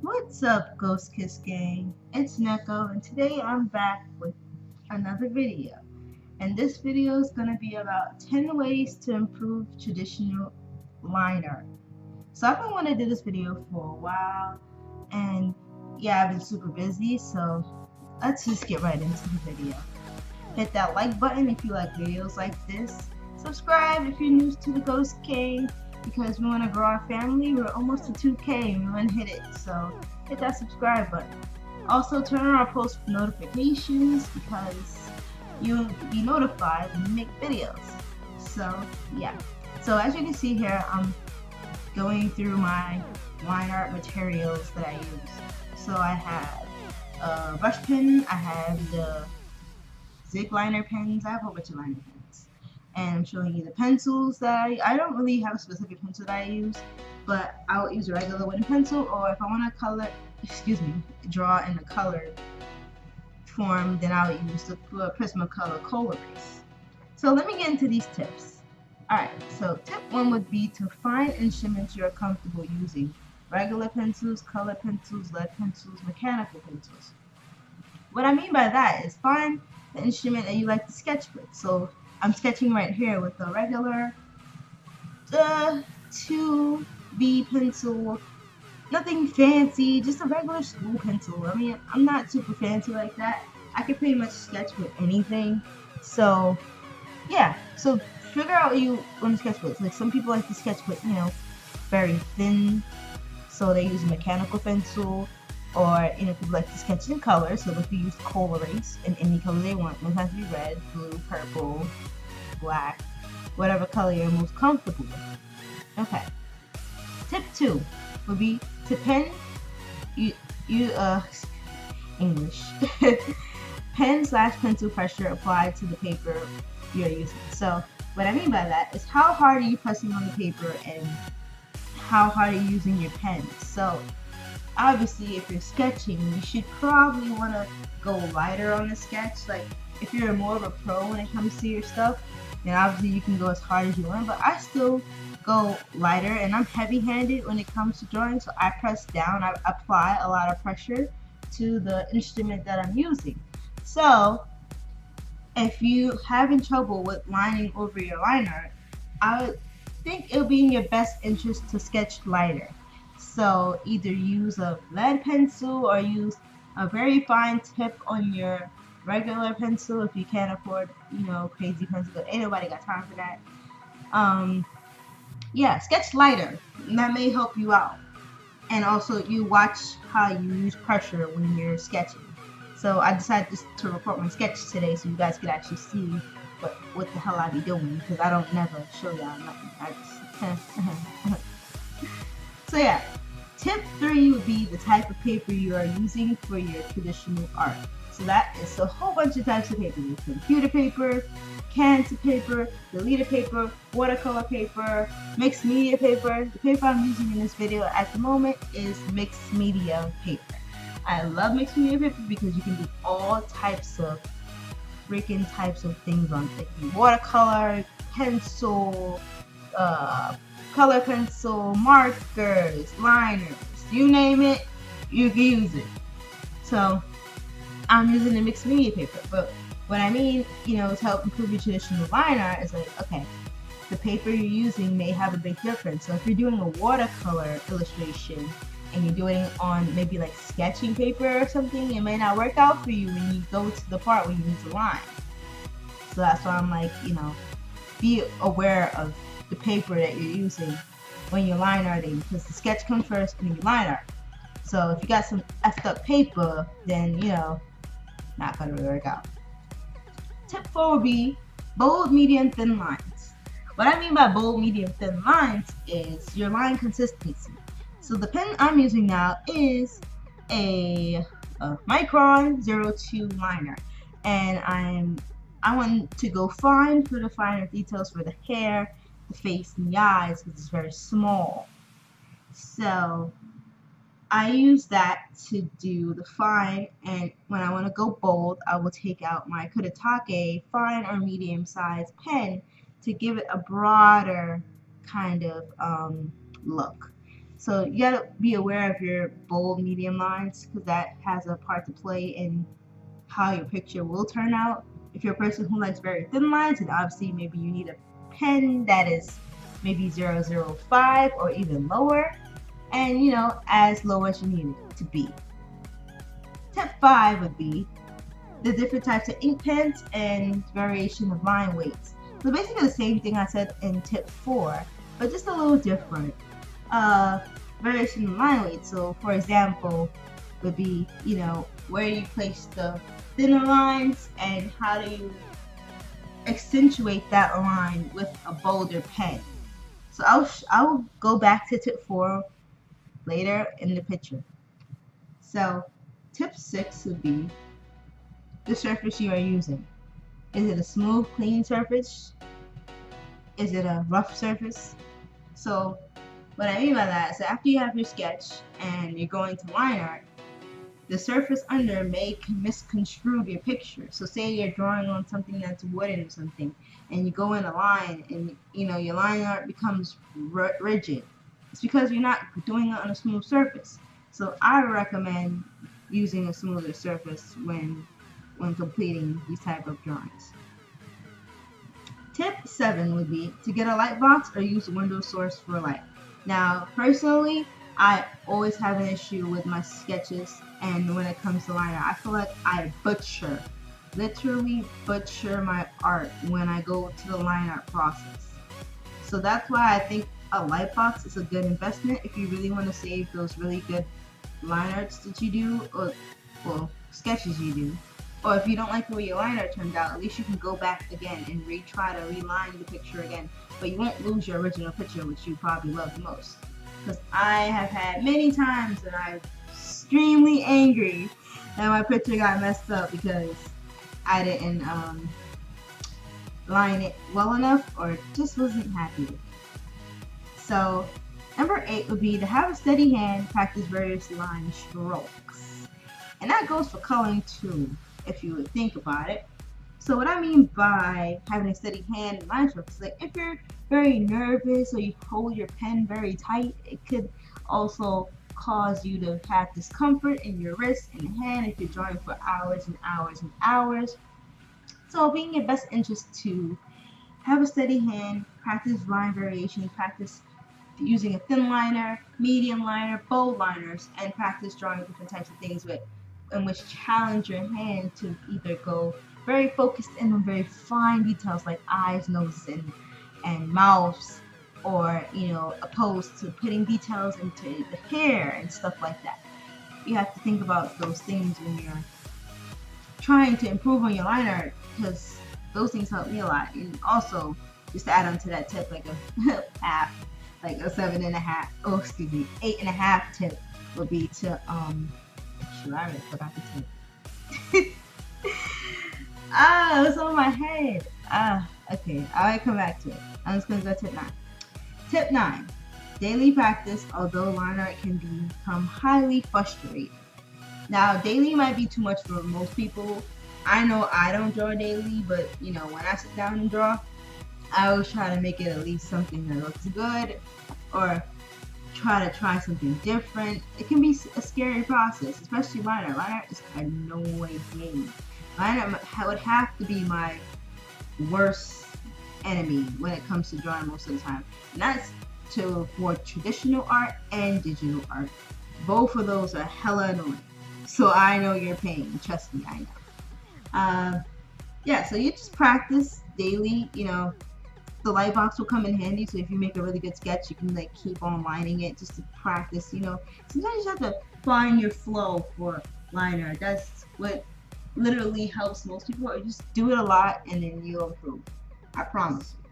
What's up, Ghost Kiss Gang? It's Neko, and today I'm back with another video. And this video is going to be about 10 ways to improve traditional line art. So I've been wanting to do this video for a while, and yeah, I've been super busy, so let's just get right into the video. Hit that like button if you like videos like this. Subscribe if you're new to the Ghost Gang, because we want to grow our family. We're almost to 2K and we want to hit it, so hit that subscribe button. Also turn on our post notifications because you'll be notified when we make videos. So yeah, so as you can see here, I'm going through my line art materials that I use. So I have a brush pen, I have the zig liner pens, I have a whole bunch of liner pens, and I'm showing you the pencils that I don't really have a specific pencil that I use, but I'll use a regular wooden pencil, or if I want to draw in the colored form, then I'll use the Prismacolor Colorase. So let me get into these tips. Alright, so tip 1 would be to find instruments you're comfortable using. Regular pencils, color pencils, lead pencils, mechanical pencils. What I mean by that is find the instrument that you like to sketch with. So I'm sketching right here with a regular 2B pencil. Nothing fancy, just a regular school pencil. I mean, I'm not super fancy like that. I can pretty much sketch with anything. So, yeah. So, figure out what you want to sketch with. Like, some people like to sketch with, very thin. So, they use a mechanical pencil. Or, people like to sketch in color. So, they can use Colorase in any color they want. It doesn't have to be red, blue, purple, black, whatever color you're most comfortable with. Okay. Tip 2 would be to pen English pen/pencil pressure applied to the paper you're using. So what I mean by that is how hard are you pressing on the paper and how hard are you using your pen. So obviously if you're sketching, you should probably want to go lighter on the sketch. Like if you're more of a pro when it comes to your stuff, then obviously you can go as hard as you want, but I still go lighter, and I'm heavy-handed when it comes to drawing, so I press down, I apply a lot of pressure to the instrument that I'm using. So if you having trouble with lining over your line art, I would think it would be in your best interest to sketch lighter. So either use a lead pencil or use a very fine tip on your regular pencil if you can't afford, crazy pencil, but ain't nobody got time for that. Yeah, sketch lighter. That may help you out. And also, you watch how you use pressure when you're sketching. So I decided just to record my sketch today so you guys could actually see what the hell I be doing, because I don't never show y'all nothing. I just So yeah, tip 3 would be the type of paper you are using for your traditional art. So that is a whole bunch of types of paper. There's computer paper, canned paper, deleted paper, watercolor paper, mixed media paper. The paper I'm using in this video at the moment is mixed media paper. I love mixed media paper because you can do all types of things on it. Watercolor, pencil, color pencil, markers, liners, you name it, you can use it. So I'm using the mixed media paper, but what I mean, to help improve your traditional line art is like, okay, the paper you're using may have a big difference. So if you're doing a watercolor illustration and you're doing it on maybe like sketching paper or something, it may not work out for you when you go to the part where you need to line. So that's why I'm like, be aware of the paper that you're using when you're line arting, because the sketch comes first and then you line art. So if you got some effed up paper, then, not gonna really work out. Tip 4 would be bold, medium, thin lines. What I mean by bold, medium, thin lines is your line consistency. So the pen I'm using now is a Micron 02 liner, and I want to go fine for the finer details for the hair, the face, and the eyes, because it's very small. So I use that to do the fine, and when I want to go bold, I will take out my Kuretake fine or medium size pen to give it a broader kind of look. So you gotta be aware of your bold medium lines because that has a part to play in how your picture will turn out. If you're a person who likes very thin lines, then obviously maybe you need a pen that is maybe 0.005 or even lower, and as low as you need it to be. Tip 5 would be the different types of ink pens and variation of line weights. So basically the same thing I said in tip 4, but just a little different. Variation of line weight. So for example, would be where you place the thinner lines and how do you accentuate that line with a bolder pen. So I'll go back to tip 4 later in the picture. So tip 6 would be the surface you are using. Is it a smooth, clean surface? Is it a rough surface? So what I mean by that is that after you have your sketch and you're going to line art, the surface under may misconstrue your picture. So say you're drawing on something that's wooden or something, and you go in a line and your line art becomes rigid. It's because you're not doing it on a smooth surface. So I recommend using a smoother surface when completing these type of drawings. Tip 7 would be to get a light box or use a window source for light. Now, personally, I always have an issue with my sketches, and when it comes to line art, I feel like I literally butcher my art when I go to the line art process. So that's why I think a light box is a good investment if you really want to save those really good line arts that you do, or sketches you do. Or if you don't like the way your line art turned out, at least you can go back again and try to reline the picture again. But you won't lose your original picture, which you probably love the most. Because I have had many times that I'm extremely angry that my picture got messed up because I didn't line it well enough or just wasn't happy with it. So number 8 would be to have a steady hand, practice various line strokes. And that goes for coloring too, if you would think about it. So what I mean by having a steady hand and line strokes is like if you're very nervous or you hold your pen very tight, it could also cause you to have discomfort in your wrist and hand if you're drawing for hours and hours and hours. So it'll be in your best interest to have a steady hand, practice line variations, practice using a thin liner, medium liner, bold liners, and practice drawing different types of things in which challenge your hand to either go very focused in on very fine details like eyes, noses, and mouths, or opposed to putting details into the hair and stuff like that. You have to think about those things when you're trying to improve on your line art, because those things help me a lot. And also, just to add on to that tip, like a half, like a 8.5 tip would be to shoot, I already forgot the tip. It was on my head. Okay, I'll come back to it. I'm just gonna go tip 9. Tip 9. Daily practice, although line art can become highly frustrating. Now, daily might be too much for most people. I know I don't draw daily, but when I sit down and draw, I always try to make it at least something that looks good, or try something different. It can be a scary process, especially line art. Line art is a no-way game. Line art would have to be my worst enemy when it comes to drawing most of the time. And that's for traditional art and digital art. Both of those are hella annoying. So I know your pain. Trust me, I know. Yeah, so you just practice daily. The light box will come in handy. So if you make a really good sketch, you can keep on lining it just to practice. Sometimes you have to find your flow for line art. That's what literally helps most people. Or just do it a lot and then you'll improve. I promise you.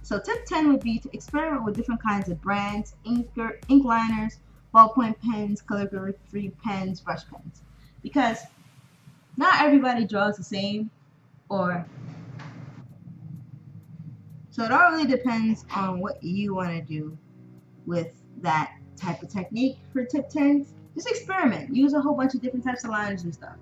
So tip 10 would be to experiment with different kinds of brands, ink liners, ballpoint pens, calligraphy pens, brush pens. Because not everybody draws the same, so it all really depends on what you want to do with that type of technique for tip 10. Just experiment. Use a whole bunch of different types of liners and stuff.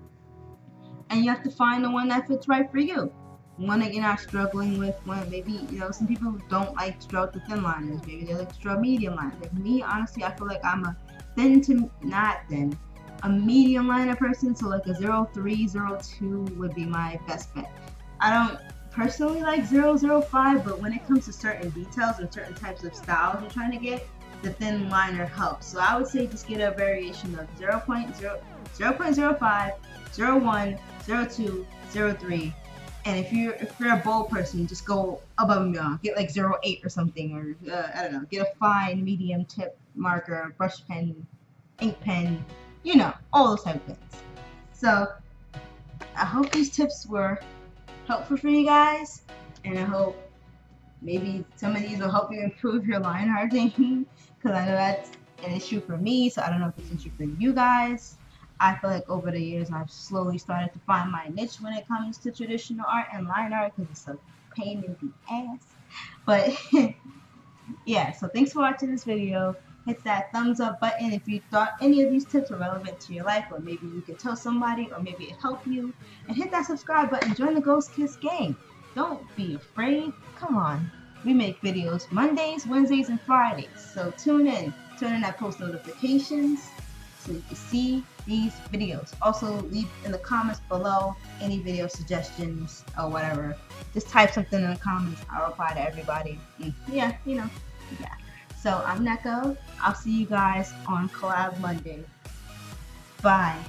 And you have to find the one that fits right for you. one that you're not struggling with. One maybe some people don't like to draw with the thin liners. Maybe they like to draw medium lines. Like me, honestly, I feel like I'm a thin to not thin, a medium liner person. So like a 03, 02 would be my best bet. I don't personally like 005, but when it comes to certain details or certain types of styles you're trying to get, the thin liner helps. So I would say just get a variation of 0.0, 0.05, 01, 02, 03. And if you're a bold person, just go above and beyond. Get like 08 or something, or I don't know. Get a fine medium tip marker, brush pen, ink pen, all those type of things. So I hope these tips were helpful for you guys, and I hope maybe some of these will help you improve your line hardening, because I know that's an issue for me, so I don't know if it's an issue for you guys. I feel like over the years I've slowly started to find my niche when it comes to traditional art and line art, because it's a pain in the ass. But yeah, so thanks for watching this video. Hit that thumbs up button if you thought any of these tips were relevant to your life, or maybe you could tell somebody, or maybe it helped you. And hit that subscribe button. Join the Ghost Kiss gang. Don't be afraid. Come on. We make videos Mondays, Wednesdays, and Fridays. So tune in. Turn on that post notifications so you can see these videos. Also, leave in the comments below any video suggestions or whatever. Just type something in the comments. I'll reply to everybody. Yeah. So I'm Neko. I'll see you guys on Collab Monday. Bye.